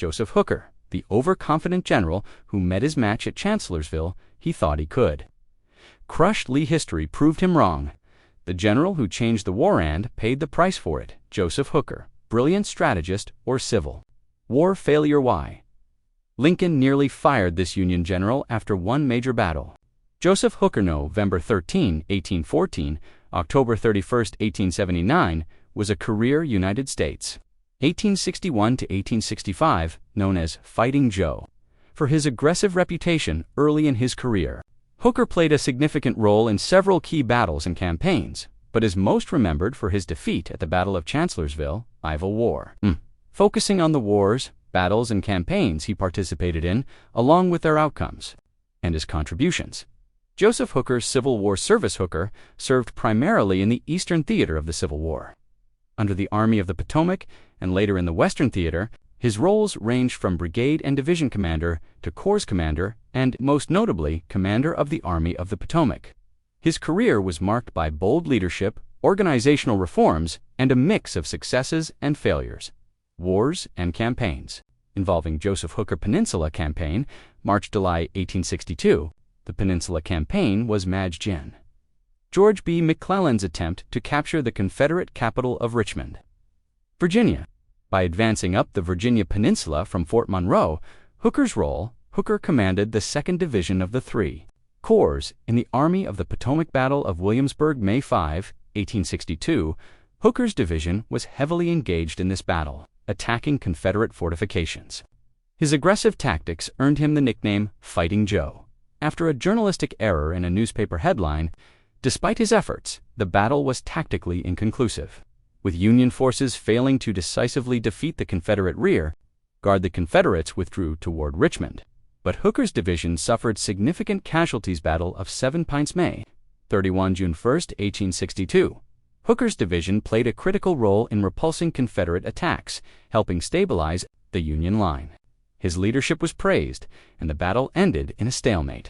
Joseph Hooker, the overconfident general who met his match at Chancellorsville, he thought he could. Crushed Lee history proved him wrong. The general who changed the war and paid the price for it, Joseph Hooker, brilliant strategist or civil war failure. Why? Lincoln nearly fired this Union general after one major battle. Joseph Hooker, November 13, 1814, October 31, 1879, was a career United States 1861 to 1865, known as Fighting Joe. For his aggressive reputation early in his career, Hooker played a significant role in several key battles and campaigns, but is most remembered for his defeat at the Battle of Chancellorsville, Civil War. Focusing on the wars, battles, and campaigns he participated in, along with their outcomes, and his contributions. Joseph Hooker's Civil War service. Hooker served primarily in the Eastern Theater of the Civil War. Under the Army of the Potomac and later in the Western Theater, his roles ranged from brigade and division commander to corps commander and, most notably, commander of the Army of the Potomac. His career was marked by bold leadership, organizational reforms, and a mix of successes and failures. Wars and campaigns. Involving Joseph Hooker Peninsula Campaign, March-July 1862. The Peninsula Campaign was Maj. Gen. George B. McClellan's attempt to capture the Confederate capital of Richmond, Virginia. By advancing up the Virginia Peninsula from Fort Monroe, Hooker commanded the 2nd Division of the 3 Corps in the Army of the Potomac. Battle of Williamsburg, May 5, 1862. Hooker's division was heavily engaged in this battle, attacking Confederate fortifications. His aggressive tactics earned him the nickname Fighting Joe, after a journalistic error in a newspaper headline. Despite his efforts, the battle was tactically inconclusive, with Union forces failing to decisively defeat the Confederate rear guard. The Confederates withdrew toward Richmond, but Hooker's division suffered significant casualties. Battle of Seven Pines, May 31, June 1, 1862. Hooker's division played a critical role in repulsing Confederate attacks, helping stabilize the Union line. His leadership was praised, and the battle ended in a stalemate.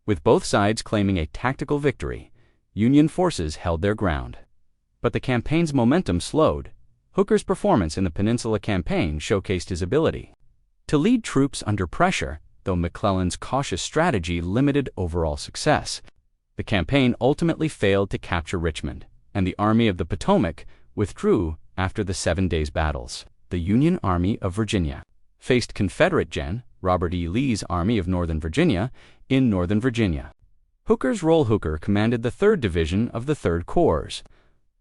With both sides claiming a tactical victory, Union forces held their ground. But the campaign's momentum slowed. Hooker's performance in the Peninsula Campaign showcased his ability to lead troops under pressure, though McClellan's cautious strategy limited overall success. The campaign ultimately failed to capture Richmond, and the Army of the Potomac withdrew after the 7 days battles. The Union Army of Virginia faced Confederate Gen. Robert E. Lee's Army of Northern Virginia in Northern Virginia. Hooker's role. Hooker commanded the 3rd Division of the 3rd Corps.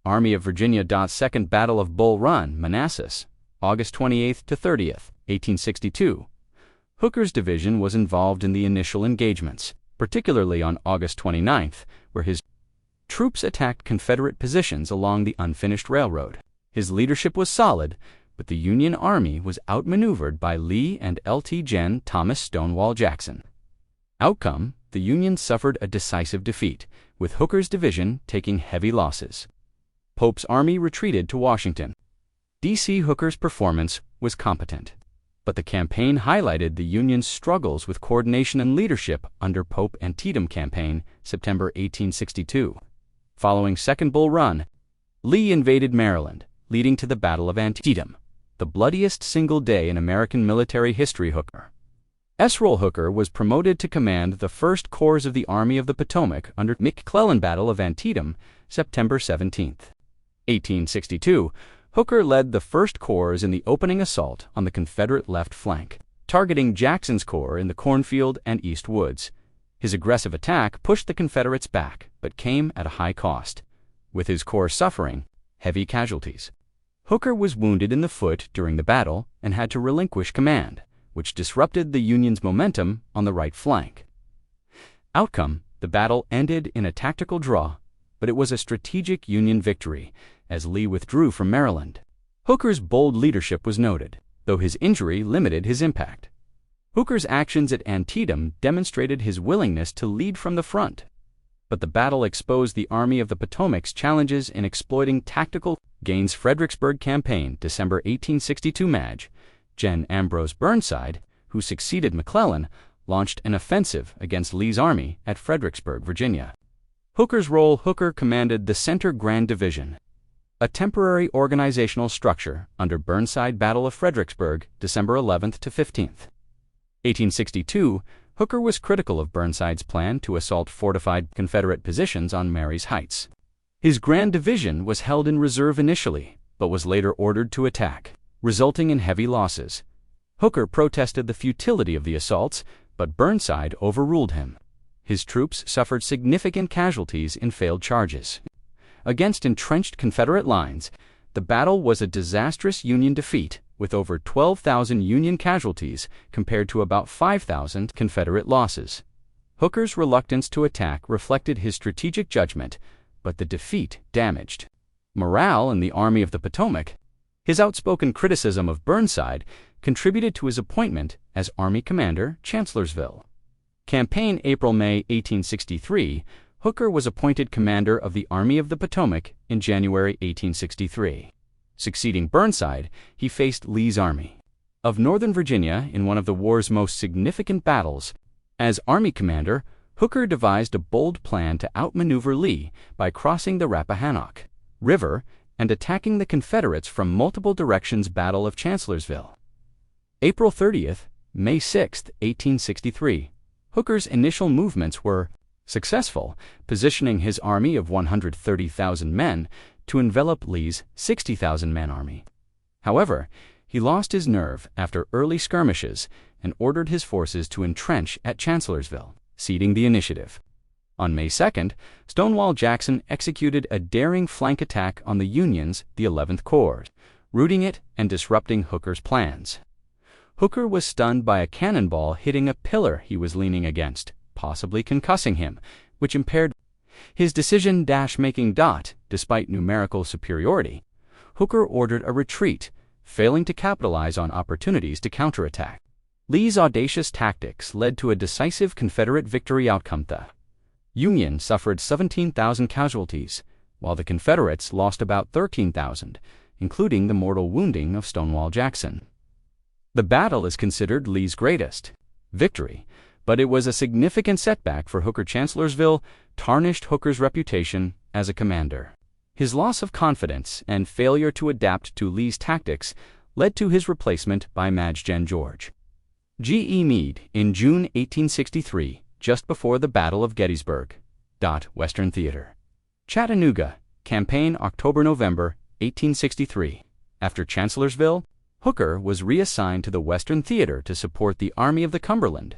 Army of Virginia. 2nd Battle of Bull Run, Manassas, August 28 to 30th, 1862. Hooker's division was involved in the initial engagements, particularly on August 29th, where his troops attacked Confederate positions along the unfinished railroad. His leadership was solid, but the Union Army was outmaneuvered by Lee and Lt. Gen. Thomas Stonewall Jackson. Outcome: the Union suffered a decisive defeat, with Hooker's division taking heavy losses. Pope's army retreated to Washington, D.C. Hooker's performance was competent, but the campaign highlighted the Union's struggles with coordination and leadership under Pope. Antietam Campaign, September 1862. Following Second Bull Run, Lee invaded Maryland, leading to the Battle of Antietam, the bloodiest single day in American military history. Hooker was promoted to command the 1st Corps of the Army of the Potomac under McClellan. Battle of Antietam, September 17, 1862. Hooker led the 1st Corps in the opening assault on the Confederate left flank, targeting Jackson's corps in the cornfield and East Woods. His aggressive attack pushed the Confederates back, but came at a high cost, with his corps suffering heavy casualties. Hooker was wounded in the foot during the battle and had to relinquish command, which disrupted the Union's momentum on the right flank. Outcome: the battle ended in a tactical draw, but it was a strategic Union victory as Lee withdrew from Maryland. Hooker's bold leadership was noted, though his injury limited his impact. Hooker's actions at Antietam demonstrated his willingness to lead from the front, but the battle exposed the Army of the Potomac's challenges in exploiting tactical gains. Fredericksburg Campaign, December 1862. Maj. Gen. Ambrose Burnside, who succeeded McClellan, launched an offensive against Lee's army at Fredericksburg, Virginia. Hooker's role: Hooker commanded the Center Grand Division, a temporary organizational structure under Burnside Battle of Fredericksburg, December 11th to 15th. 1862, Hooker was critical of Burnside's plan to assault fortified Confederate positions on Marye's Heights. His Grand Division was held in reserve initially, but was later ordered to attack, resulting in heavy losses. Hooker protested the futility of the assaults, but Burnside overruled him. His troops suffered significant casualties in failed charges. Against entrenched Confederate lines, the battle was a disastrous Union defeat, with over 12,000 Union casualties compared to about 5,000 Confederate losses. Hooker's reluctance to attack reflected his strategic judgment, but the defeat damaged morale in the Army of the Potomac. His outspoken criticism of Burnside contributed to his appointment as Army Commander, Chancellorsville. Campaign April-May 1863, Hooker was appointed commander of the Army of the Potomac in January 1863. Succeeding Burnside, he faced Lee's Army of Northern Virginia in one of the war's most significant battles. As Army commander, Hooker devised a bold plan to outmaneuver Lee by crossing the Rappahannock River and attacking the Confederates from multiple directions. Battle of Chancellorsville. April 30th, May 6, 1863. Hooker's initial movements were successful, positioning his army of 130,000 men to envelop Lee's 60,000-man army. However, he lost his nerve after early skirmishes and ordered his forces to entrench at Chancellorsville, ceding the initiative. On May 2nd, Stonewall Jackson executed a daring flank attack on the Union's the 11th Corps, routing it and disrupting Hooker's plans. Hooker was stunned by a cannonball hitting a pillar he was leaning against, possibly concussing him, which impaired his decision-making. Despite numerical superiority, Hooker ordered a retreat, failing to capitalize on opportunities to counterattack. Lee's audacious tactics led to a decisive Confederate victory outcome. The Union suffered 17,000 casualties, while the Confederates lost about 13,000, including the mortal wounding of Stonewall Jackson. The battle is considered Lee's greatest victory, but it was a significant setback for Hooker. Chancellorsville tarnished Hooker's reputation as a commander. His loss of confidence and failure to adapt to Lee's tactics led to his replacement by Maj. Gen. George G. E. Meade in June 1863, just before the Battle of Gettysburg. Western Theater. Chattanooga, campaign October-November 1863. After Chancellorsville, Hooker was reassigned to the Western Theater to support the Army of the Cumberland.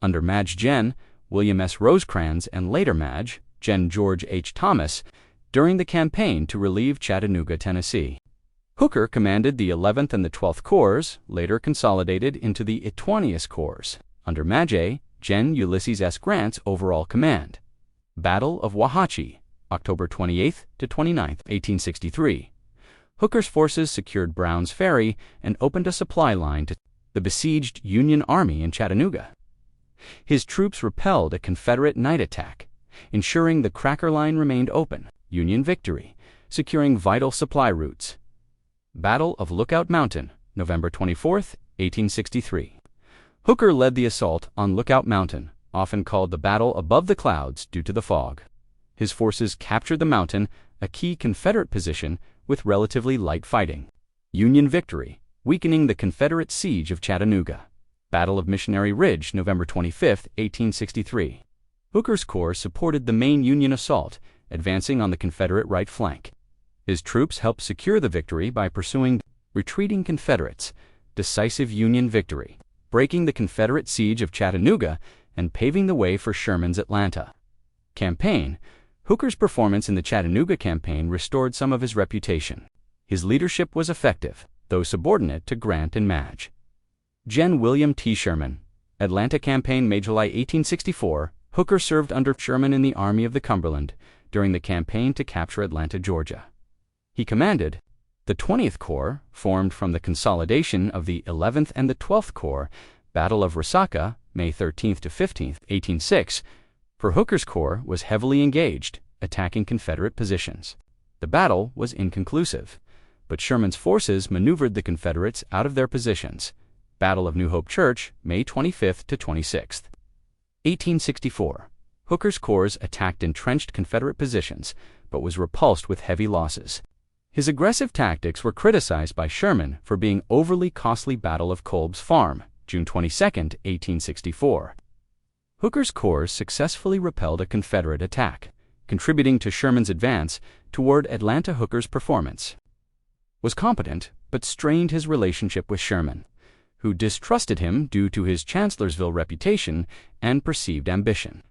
Under Maj. Gen. William S. Rosecrans and later Maj. Gen. George H. Thomas, during the campaign to relieve Chattanooga, Tennessee. Hooker commanded the 11th and the 12th Corps, later consolidated into the 20th Corps, under Maj. Gen. Ulysses S. Grant's overall command. Battle of Wauhatchie, October 28 to 29, 1863. Hooker's forces secured Brown's Ferry and opened a supply line to the besieged Union Army in Chattanooga. His troops repelled a Confederate night attack, ensuring the Cracker Line remained open. Union victory, securing vital supply routes. Battle of Lookout Mountain, November 24, 1863. Hooker led the assault on Lookout Mountain, often called the Battle Above the Clouds due to the fog. His forces captured the mountain, a key Confederate position, with relatively light fighting. Union victory, weakening the Confederate siege of Chattanooga. Battle of Missionary Ridge, November 25, 1863. Hooker's corps supported the main Union assault, advancing on the Confederate right flank. His troops helped secure the victory by pursuing retreating Confederates. Decisive Union victory, breaking the Confederate siege of Chattanooga and paving the way for Sherman's Atlanta campaign. Hooker's performance in the Chattanooga campaign restored some of his reputation. His leadership was effective, though subordinate to Grant and Maj. Gen. William T. Sherman. Atlanta campaign, May July 1864. Hooker served under Sherman in the Army of the Cumberland during the campaign to capture Atlanta, Georgia. He commanded the 20th Corps, formed from the consolidation of the 11th and the 12th Corps. Battle of Resaca, May 13 to 15, 1806. For Hooker's corps was heavily engaged, attacking Confederate positions. The battle was inconclusive, but Sherman's forces maneuvered the Confederates out of their positions. Battle of New Hope Church, May 25 to 26. 1864. Hooker's corps attacked entrenched Confederate positions, but was repulsed with heavy losses. His aggressive tactics were criticized by Sherman for being overly costly. Battle of Kolb's Farm, June 22, 1864. Hooker's corps successfully repelled a Confederate attack, contributing to Sherman's advance toward Atlanta. Hooker's performance was competent, but strained his relationship with Sherman, who distrusted him due to his Chancellorsville reputation and perceived ambition.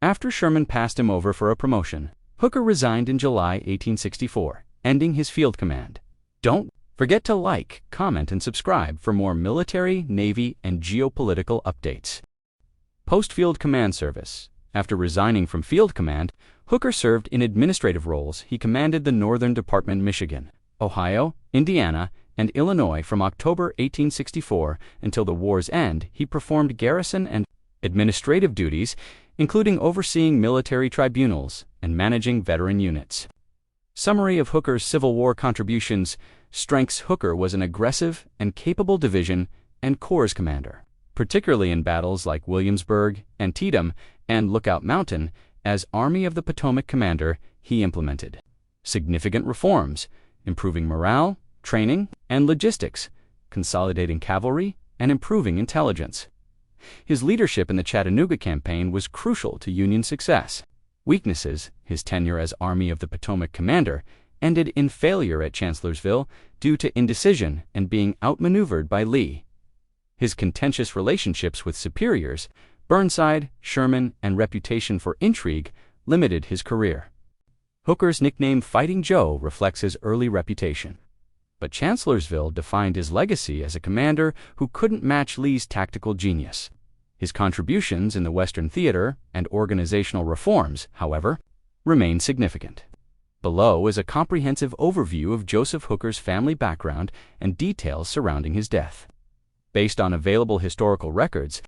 After Sherman passed him over for a promotion, Hooker resigned in July 1864, ending his field command. Don't forget to like, comment, and subscribe for more military, Navy, and geopolitical updates. Post-field command service. After resigning from field command, Hooker served in administrative roles. He commanded the Northern Department, Michigan, Ohio, Indiana, and Illinois from October 1864 until the war's end. He performed garrison and administrative duties, including overseeing military tribunals and managing veteran units. Summary of Hooker's Civil War contributions. Strengths. Hooker was an aggressive and capable division and corps commander, particularly in battles like Williamsburg, Antietam, and Lookout Mountain. As Army of the Potomac commander, he implemented significant reforms, improving morale, training, and logistics, consolidating cavalry, and improving intelligence. His leadership in the Chattanooga campaign was crucial to Union success. Weaknesses. His tenure as Army of the Potomac commander ended in failure at Chancellorsville due to indecision and being outmaneuvered by Lee. His contentious relationships with superiors, Burnside, Sherman, and reputation for intrigue limited his career. Hooker's nickname Fighting Joe reflects his early reputation, but Chancellorsville defined his legacy as a commander who couldn't match Lee's tactical genius. His contributions in the Western theater and organizational reforms, however, remain significant. Below is a comprehensive overview of Joseph Hooker's family background and details surrounding his death. Based on available historical records,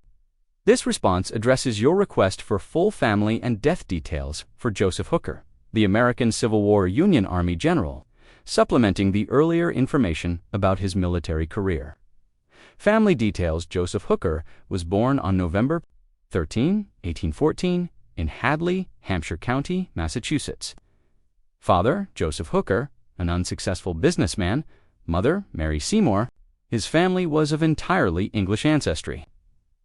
this response addresses your request for full family and death details for Joseph Hooker, the American Civil War Union Army general, supplementing the earlier information about his military career. Family details. Joseph Hooker was born on November 13, 1814, in Hadley, Hampshire County, Massachusetts. Father, Joseph Hooker, an unsuccessful businessman. Mother, Mary Seymour. His family was of entirely English ancestry,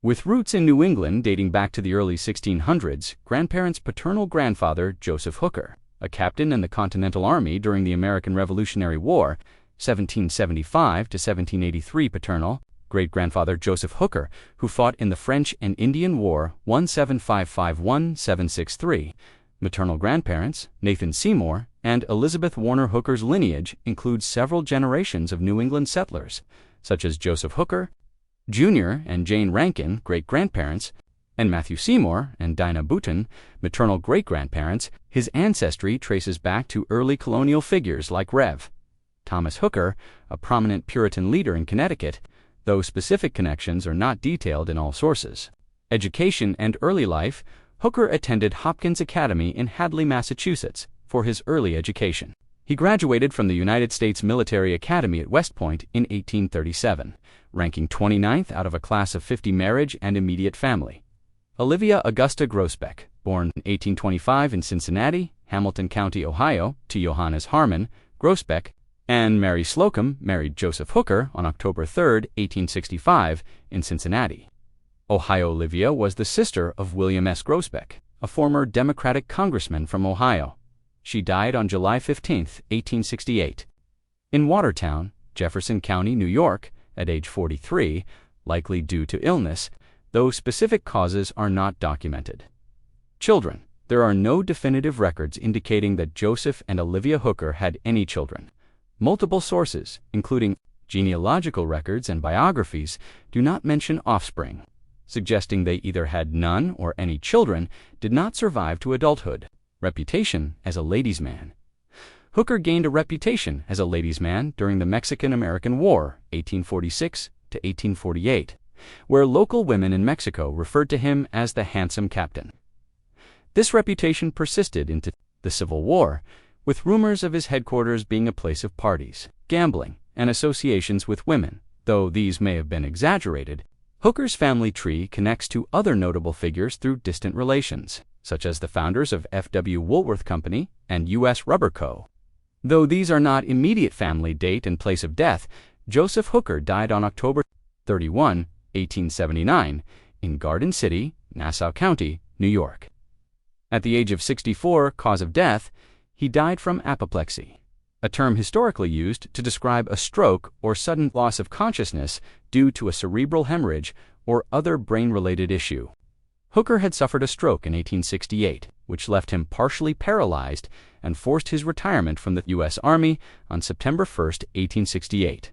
with roots in New England dating back to the early 1600s. Grandparents. Paternal grandfather, Joseph Hooker, a captain in the Continental Army during the American Revolutionary War, 1775 to 1783. Paternal great-grandfather, Joseph Hooker, who fought in the French and Indian War, 1755-1763. Maternal grandparents, Nathan Seymour and Elizabeth Warner. Hooker's lineage includes several generations of New England settlers, such as Joseph Hooker Jr. and Jane Rankin, great-grandparents, and Matthew Seymour and Dinah Bouton, maternal great-grandparents. His ancestry traces back to early colonial figures like Rev. Thomas Hooker, a prominent Puritan leader in Connecticut, though specific connections are not detailed in all sources. Education and early life. Hooker attended Hopkins Academy in Hadley, Massachusetts, for his early education. He graduated from the United States Military Academy at West Point in 1837, ranking 29th out of a class of 50. Marriage and immediate family. Olivia Augusta Grosbeck, born in 1825 in Cincinnati, Hamilton County, Ohio, to Johannes Harmon Grosbeck, and Mary Slocum married Joseph Hooker on October 3, 1865, in Cincinnati, Ohio. Olivia was the sister of William S. Grosbeck, a former Democratic congressman from Ohio. She died on July 15, 1868, in Watertown, Jefferson County, New York, at age 43, likely due to illness, though specific causes are not documented. Children. There are no definitive records indicating that Joseph and Olivia Hooker had any children. Multiple sources, including genealogical records and biographies, do not mention offspring, suggesting they either had none or any children did not survive to adulthood. Reputation as a ladies' man. Hooker gained a reputation as a ladies' man during the Mexican-American War, 1846 to 1848, where local women in Mexico referred to him as the handsome captain. This reputation persisted into the Civil War, with rumors of his headquarters being a place of parties, gambling, and associations with women. Though these may have been exaggerated, Hooker's family tree connects to other notable figures through distant relations, such as the founders of F.W. Woolworth Company and U.S. Rubber Co. Though these are not immediate family date and place of death, Joseph Hooker died on October 31, 1879, in Garden City, Nassau County, New York. At the age of 64, cause of death, he died from apoplexy, a term historically used to describe a stroke or sudden loss of consciousness due to a cerebral hemorrhage or other brain-related issue. Hooker had suffered a stroke in 1868, which left him partially paralyzed and forced his retirement from the U.S. Army on September 1, 1868.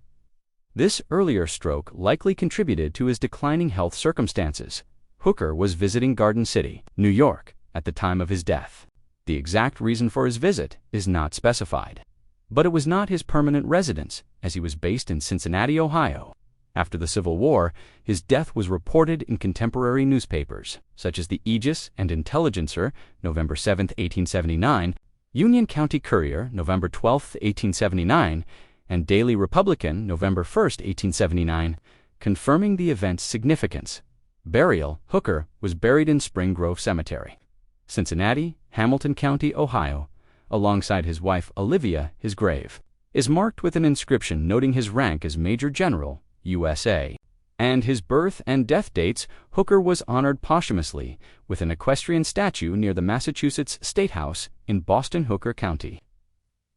This earlier stroke likely contributed to his declining health circumstances. Hooker was visiting Garden City, New York, at the time of his death. The exact reason for his visit is not specified. But it was not his permanent residence, as he was based in Cincinnati, Ohio. After the Civil War, his death was reported in contemporary newspapers, such as the Aegis and Intelligencer, November 7, 1879, Union County Courier, November 12, 1879, and Daily Republican, November 1, 1879, confirming the event's significance. Burial: Hooker was buried in Spring Grove Cemetery, Cincinnati, Hamilton County, Ohio. Alongside his wife Olivia, his grave is marked with an inscription noting his rank as Major General, USA, and his birth and death dates. Hooker was honored posthumously with an equestrian statue near the Massachusetts State House in Boston Hooker County.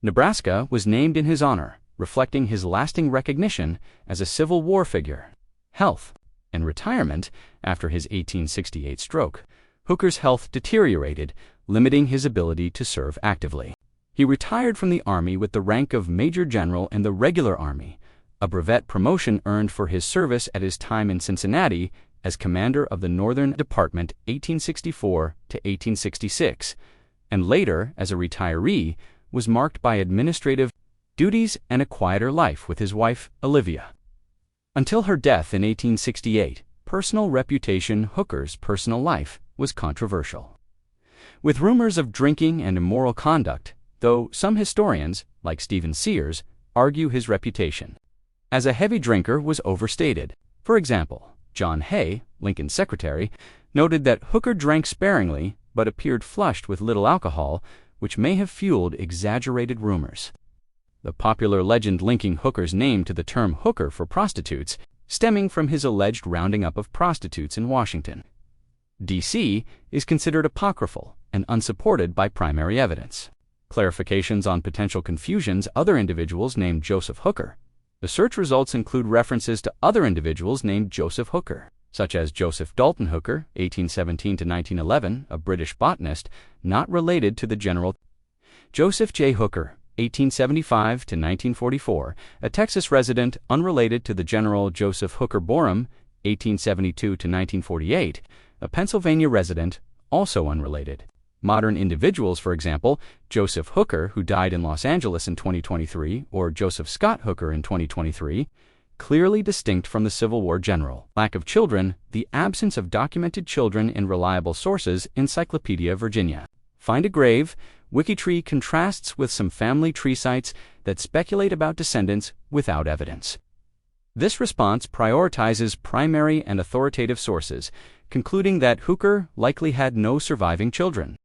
Nebraska was named in his honor, reflecting his lasting recognition as a Civil War figure. Health and retirement: after his 1868 stroke, Hooker's health deteriorated, limiting his ability to serve actively. He retired from the Army with the rank of Major General in the regular Army, a brevet promotion earned for his service at his time in Cincinnati as Commander of the Northern Department 1864 to 1866, and later, as a retiree, was marked by administrative duties and a quieter life with his wife, Olivia. Until her death in 1868, personal reputation: Hooker's personal life was controversial, with rumors of drinking and immoral conduct, though some historians, like Stephen Sears, argue his reputation as a heavy drinker was overstated. For example, John Hay, Lincoln's secretary, noted that Hooker drank sparingly but appeared flushed with little alcohol, which may have fueled exaggerated rumors. The popular legend linking Hooker's name to the term hooker for prostitutes, stemming from his alleged rounding up of prostitutes in Washington, D.C., is considered apocryphal and unsupported by primary evidence. Clarifications on potential confusions: other individuals named Joseph Hooker. The search results include references to other individuals named Joseph Hooker, such as Joseph Dalton Hooker, 1817 to 1911, a British botanist, not related to the General; Joseph J. Hooker, 1875 to 1944, a Texas resident unrelated to the General; Joseph Hooker Borum, 1872 to 1948, a Pennsylvania resident, also unrelated. Modern individuals, for example, Joseph Hooker, who died in Los Angeles in 2023, or Joseph Scott Hooker in 2023, clearly distinct from the Civil War general. Lack of children: the absence of documented children in reliable sources. Encyclopedia Virginia. Find a grave. Wikitree contrasts with some family tree sites that speculate about descendants without evidence. This response prioritizes primary and authoritative sources, concluding that Hooker likely had no surviving children.